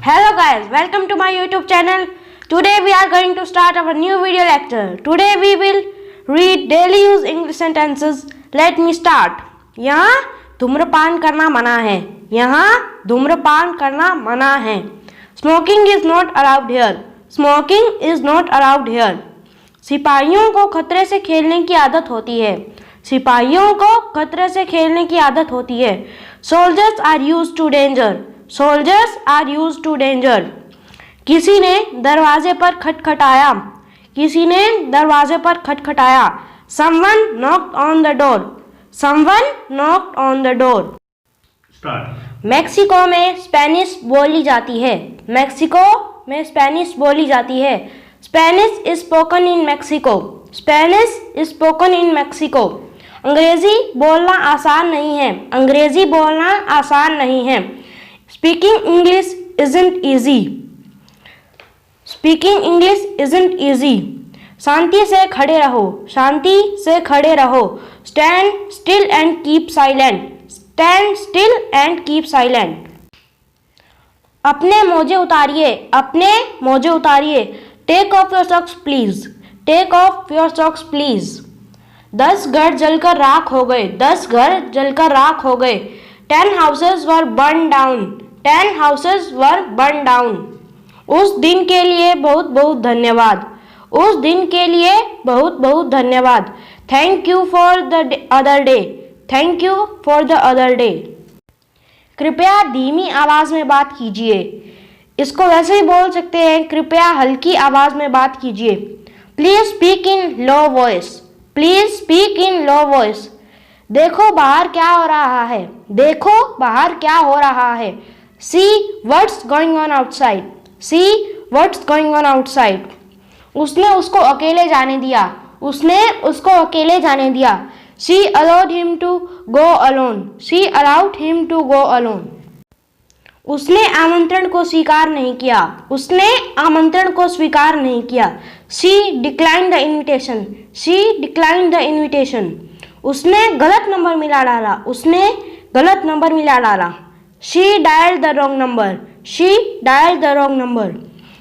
Hello guys, welcome to my YouTube channel. Today we are going to start our new video lecture. Today we will read daily use English sentences. Let me start. यहाँ धूम्रपान करना मना है. यहाँ धूम्रपान करना मना है. Smoking is not allowed here. Smoking is not allowed here. सिपाहियों को खतरे से खेलने की आदत होती है. सिपाहियों को खतरे से खेलने की आदत होती है. Soldiers are used to danger. Soldiers are used to danger. किसी ने दरवाजे पर खटखटाया. किसी ने दरवाजे पर खटखटाया. Someone knocked on the door. Someone knocked on the door. Start. Mexico में स्पेनिश बोली जाती है. मैक्सिको में स्पेनिश बोली जाती है. Spanish is spoken in Mexico. Spanish is spoken in Mexico. अंग्रेजी बोलना आसान नहीं है. अंग्रेजी बोलना आसान नहीं है. Speaking English isn't easy. Speaking English isn't easy. शांति से खड़े रहो. शांति से खड़े रहो. Stand still and keep silent. Stand still and keep silent. अपने मोजे उतारिए. अपने मोजे उतारिए. Take off your socks please. Take off your socks please. 10 घर जलकर राख हो गए. 10 घर जलकर राख हो गए. 10 houses were burned down. 10 houses were burned down. उस दिन के लिए बहुत बहुत धन्यवाद. उस दिन के लिए बहुत बहुत धन्यवाद. Thank you for the other day. Thank you for the other day. कृपया धीमी आवाज में बात कीजिए. इसको वैसे ही बोल सकते हैं, कृपया हल्की आवाज में बात कीजिए. Please speak in low voice. Please speak in low voice. देखो बाहर क्या हो रहा है. देखो बाहर क्या हो रहा है. See what's going on outside. See what's going on outside. उसने उसको अकेले जाने दिया. उसने उसको अकेले जाने दिया. She allowed him to go alone. She allowed him to go alone. उसने आमंत्रण को स्वीकार नहीं किया. उसने आमंत्रण को स्वीकार नहीं किया. She declined the invitation. She declined the invitation. उसने गलत नंबर मिला डाला. उसने गलत नंबर मिला डाला. She dialed the wrong number. She dialed the wrong number.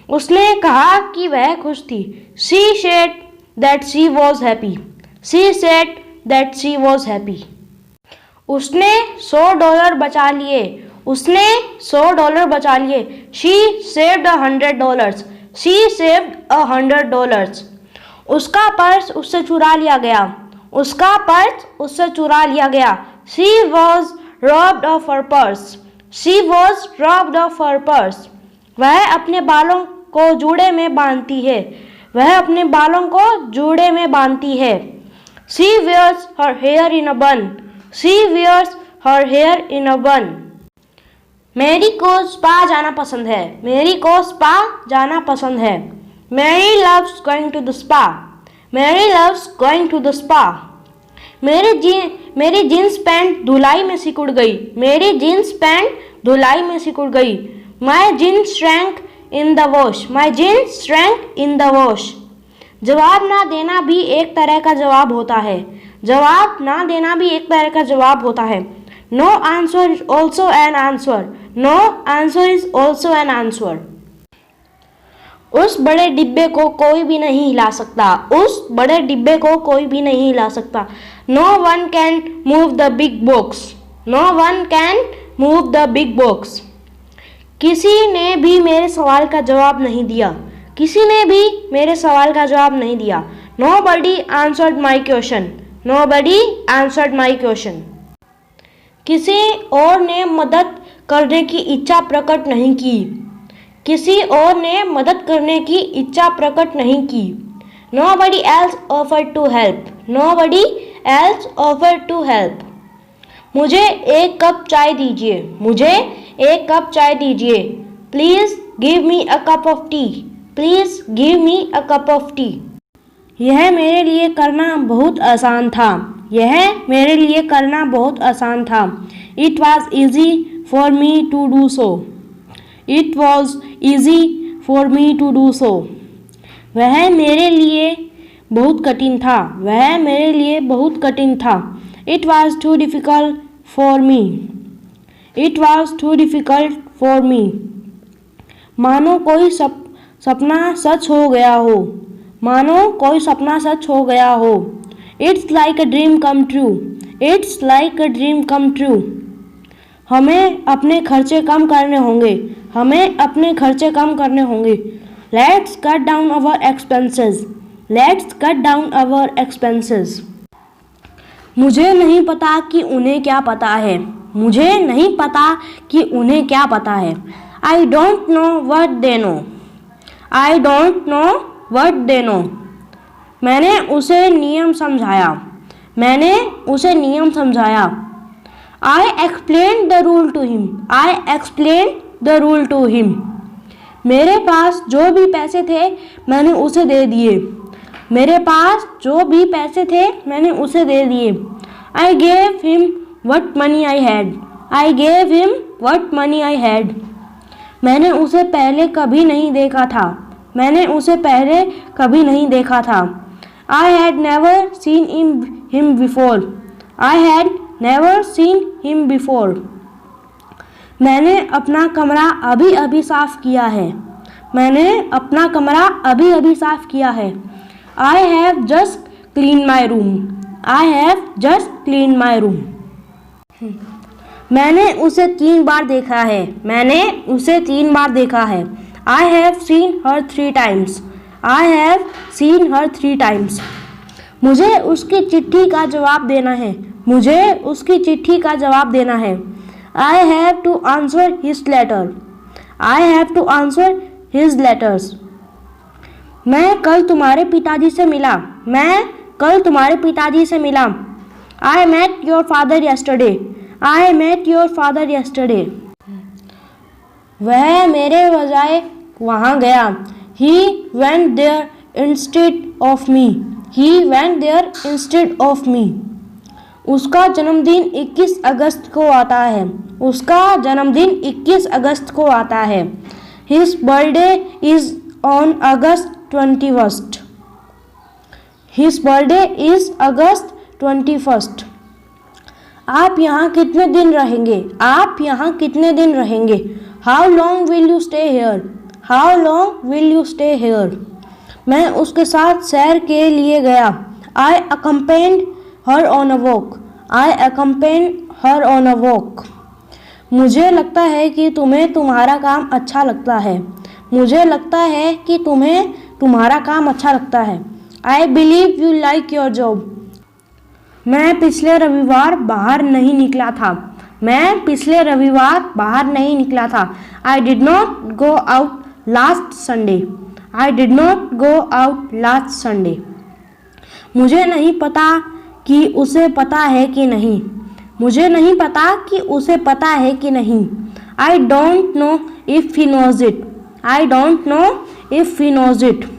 उसने कहा कि वह खुश थी. She said that she was happy. She said that she was happy. उसने $100 बचा लिए. उसने $100 बचा लिए. She saved $100. She saved $100. उसका पर्स उससे चुरा लिया गया. उसका पर्स उससे चुरा लिया गया. She was robbed of her purse. She was robbed of her purse. वह अपने बालों को जूड़े में बांधती है. वह अपने बालों को जूड़े में बांधती है. She wears her hair in a bun. She wears her hair in a bun. Mary को स्पा जाना पसंद है. मैरी को स्पा जाना पसंद है. Mary loves going to the spa. Mary loves going to the spa. मेरी जीन्स पैंट धुलाई में सिकुड़ गई. मेरी जीन्स पैंट धुलाई में सिकुड़ गई. My jeans shrank in the wash. My jeans shrank in the wash. जवाब ना देना भी एक तरह का जवाब होता है. जवाब ना देना भी एक तरह का जवाब होता है. No answer is also an answer. No answer is also an answer. उस बड़े डिब्बे को कोई भी नहीं हिला सकता. उस बड़े डिब्बे को कोई भी नहीं हिला सकता. No one can move the big box. No one can move the big box. किसी ने भी मेरे सवाल का जवाब नहीं दिया. किसी ने भी मेरे सवाल का जवाब नहीं दिया. Nobody answered my question. Nobody answered my question. किसी और ने मदद करने की इच्छा प्रकट नहीं की. किसी और ने मदद करने की इच्छा प्रकट नहीं की. Nobody else offered to help. Nobody else offered to help. मुझे एक कप चाय दीजिए. मुझे एक कप चाय दीजिए. Please give me a cup of tea. Please give me a cup of tea. यह मेरे लिए करना बहुत आसान था. यह मेरे लिए करना बहुत आसान था. It was easy for me to do so. It was easy for me to do so. वह मेरे लिए बहुत कठिन था. वह मेरे लिए बहुत कठिन था. It was too difficult for me. It was too difficult for me. मानो कोई सपना सच हो गया हो, मानो कोई सपना सच हो गया हो। It's like a dream come true, it's like a dream come true. हमें अपने खर्चे कम करने होंगे, हमें अपने खर्चे कम करने होंगे। Let's cut down our expenses, let's cut down our expenses. मुझे नहीं पता कि उन्हें क्या पता है, मुझे नहीं पता कि उन्हें क्या पता है। I don't know what they know, I don't know what they know. मैंने उसे नियम समझाया, मैंने उसे नियम समझाया। I explain the rule to him, I explain the rule to him. मेरे पास जो भी पैसे थे मैंने उसे दे दिए, मेरे पास जो भी पैसे थे मैंने उसे दे दिए। I gave him what money I had, I gave him what money I had. मैंने उसे पहले कभी नहीं देखा था, मैंने उसे पहले कभी नहीं देखा था। I had never seen him before, I had never seen him before. मैंने अपना कमरा अभी अभी साफ किया है, मैंने अपना कमरा अभी अभी साफ किया है। I have just clean my room, I have just clean my room. मैंने उसे 3 बार देखा है, मैंने उसे 3 बार देखा है। I have seen her 3 times, I have seen her 3 times. मुझे उसकी चिट्ठी का जवाब देना है, मुझे उसकी चिट्ठी का जवाब देना है। I have to answer his letter, I have to answer his letters. मैं कल तुम्हारे पिताजी से मिला, मैं कल तुम्हारे पिताजी से मिला। I met your father yesterday, I met your father yesterday. वह मेरे बजाय वहाँ गया। He went there instead of me, he went there instead of me. उसका जन्मदिन 21 अगस्त को आता है, उसका जन्मदिन 21 अगस्त को आता है। His birthday is on August 21st, his birthday is August 21st। आप यहाँ कितने दिन रहेंगे, आप यहाँ कितने दिन रहेंगे। How long will you stay here, how long will you stay here. मैं उसके साथ सैर के लिए गया। I accompanied her on a walk, I accompanied her on a walk. मुझे लगता है कि तुम्हें तुम्हारा काम अच्छा लगता है, मुझे लगता है कि तुम्हें तुम्हारा काम अच्छा लगता है। I believe you like your job. मैं पिछले रविवार बाहर नहीं निकला था, मैं पिछले रविवार बाहर नहीं निकला था। I did not go out last Sunday, I did not go out last Sunday. मुझे नहीं पता कि उसे पता है कि नहीं, मुझे नहीं पता कि उसे पता है कि नहीं। I don't know if he knows it, I don't know if he knows it.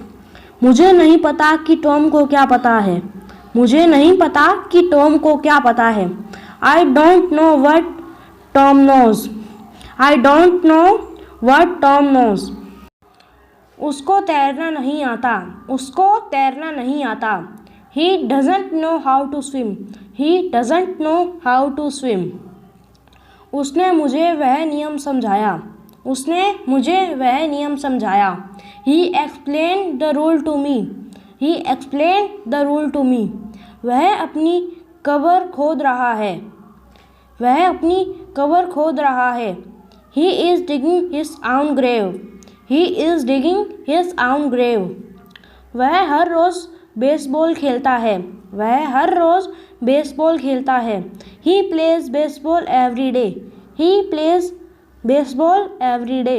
मुझे नहीं पता कि टॉम को क्या पता है, मुझे नहीं पता कि टॉम को क्या पता है। I don't know what Tom knows, I don't know what Tom knows. उसको तैरना नहीं आता, उसको तैरना नहीं आता। He doesn't know how to swim, he doesn't know how to swim। उसने मुझे वह नियम समझाया, उसने मुझे वह नियम समझाया। He explained the rule to me, he explained the rule to me। वह अपनी कब्र खोद रहा है, वह अपनी कब्र खोद रहा है। He is digging his own grave, he is digging his own grave। वह हर रोज़ बेसबॉल खेलता है, वह हर रोज़ बेसबॉल खेलता है। He plays baseball every day, he plays baseball every day.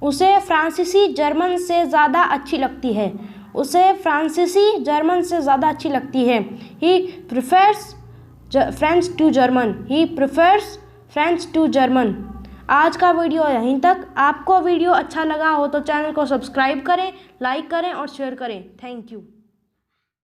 उसे फ्रांसीसी जर्मन से ज़्यादा अच्छी लगती है, उसे फ्रांसीसी जर्मन से ज़्यादा अच्छी लगती है। He prefers French to German, he prefers French to German. आज का वीडियो यहीं तक। आपको वीडियो अच्छा लगा हो तो चैनल को सब्सक्राइब करें, लाइक करें और शेयर करें। Thank you.